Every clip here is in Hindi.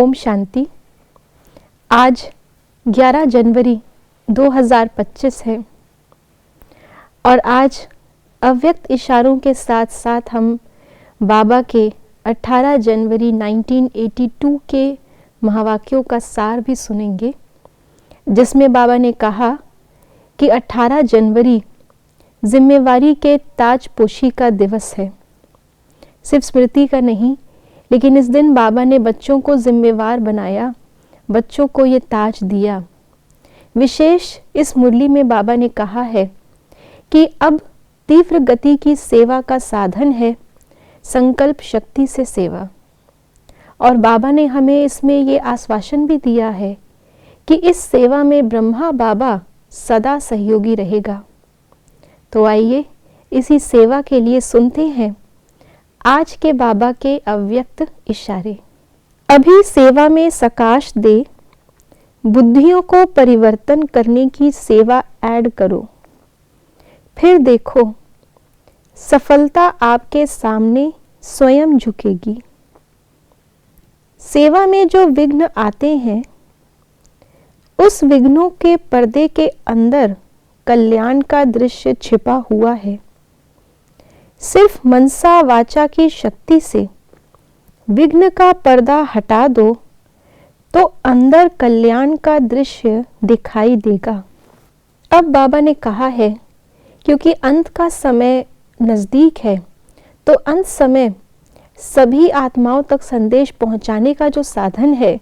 ओम शांति। आज 11 जनवरी 2025 है और आज अव्यक्त इशारों के साथ साथ हम बाबा के 18 जनवरी 1982 के महावाक्यों का सार भी सुनेंगे, जिसमें बाबा ने कहा कि 18 जनवरी जिम्मेवारी के ताजपोशी का दिवस है। सिर्फ स्मृति का नहीं, लेकिन इस दिन बाबा ने बच्चों को जिम्मेवार बनाया, बच्चों को ये ताज दिया। विशेष इस मुरली में बाबा ने कहा है कि अब तीव्र गति की सेवा का साधन है संकल्प शक्ति से सेवा। और बाबा ने हमें इसमें ये आश्वासन भी दिया है कि इस सेवा में ब्रह्मा बाबा सदा सहयोगी रहेगा। तो आइए इसी सेवा के लिए सुनते हैं आज के बाबा के अव्यक्त इशारे। अभी सेवा में सकाश दे, बुद्धियों को परिवर्तन करने की सेवा ऐड करो, फिर देखो सफलता आपके सामने स्वयं झुकेगी। सेवा में जो विघ्न आते हैं, उस विघ्नों के पर्दे के अंदर कल्याण का दृश्य छिपा हुआ है। सिर्फ मनसा वाचा की शक्ति से विघ्न का पर्दा हटा दो तो अंदर कल्याण का दृश्य दिखाई देगा। अब बाबा ने कहा है क्योंकि अंत का समय नज़दीक है, तो अंत समय सभी आत्माओं तक संदेश पहुंचाने का जो साधन है,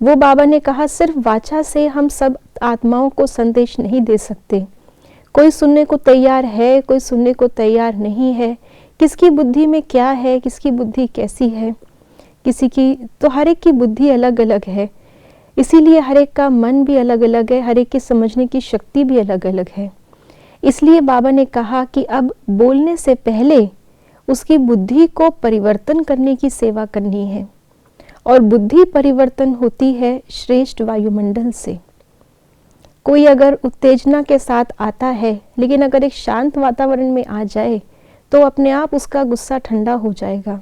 वो बाबा ने कहा सिर्फ वाचा से हम सब आत्माओं को संदेश नहीं दे सकते। कोई सुनने को तैयार है, कोई सुनने को तैयार नहीं है। किसकी बुद्धि में क्या है, किसकी बुद्धि कैसी है, किसी की तो हर एक की बुद्धि अलग अलग है, इसीलिए हर एक का मन भी अलग अलग है, हर एक की समझने की शक्ति भी अलग अलग है। इसलिए बाबा ने कहा कि अब बोलने से पहले उसकी बुद्धि को परिवर्तन करने की सेवा करनी है। और बुद्धि परिवर्तन होती है श्रेष्ठ वायुमंडल से। कोई अगर उत्तेजना के साथ आता है, लेकिन अगर एक शांत वातावरण में आ जाए तो अपने आप उसका गुस्सा ठंडा हो जाएगा।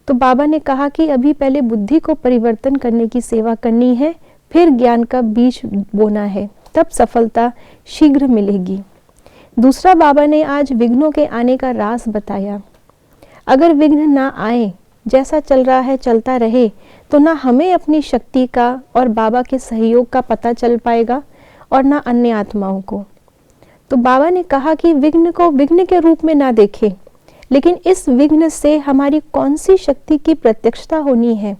तो बाबा ने कहा कि अभी पहले बुद्धि को परिवर्तन करने की सेवा करनी है, फिर ज्ञान का बीज बोना है, तब सफलता शीघ्र मिलेगी। दूसरा, बाबा ने आज विघ्नों के आने का राज बताया। अगर विघ्न ना आए, जैसा चल रहा है चलता रहे, तो ना हमें अपनी शक्ति का और बाबा के सहयोग का पता चल पाएगा और ना अन्य आत्माओं को। तो बाबा ने कहा कि विघ्न को विघ्न के रूप में ना देखें, लेकिन इस विघ्न से हमारी कौन सी शक्ति की प्रत्यक्षता होनी है।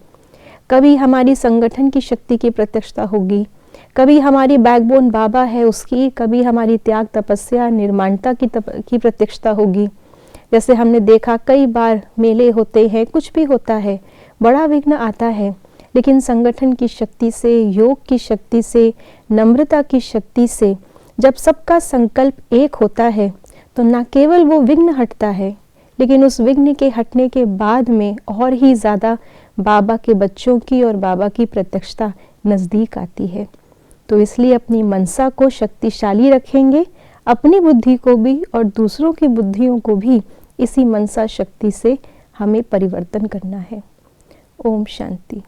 कभी हमारी संगठन की शक्ति की प्रत्यक्षता होगी, कभी हमारी बैकबोन बाबा है उसकी, कभी हमारी त्याग तपस्या निर्माणता की प्रत्यक्षता होगी। जैसे हमने देखा कई बार मेले होते हैं, कुछ भी होता है, बड़ा विघ्न आता है, लेकिन संगठन की शक्ति से, योग की शक्ति से, नम्रता की शक्ति से जब सबका संकल्प एक होता है, तो न केवल वो विघ्न हटता है, लेकिन उस विघ्न के हटने के बाद में और ही ज़्यादा बाबा के बच्चों की और बाबा की प्रत्यक्षता नज़दीक आती है। तो इसलिए अपनी मनसा को शक्तिशाली रखेंगे, अपनी बुद्धि को भी और दूसरों की बुद्धियों को भी इसी मनसा शक्ति से हमें परिवर्तन करना है। ओम शांति।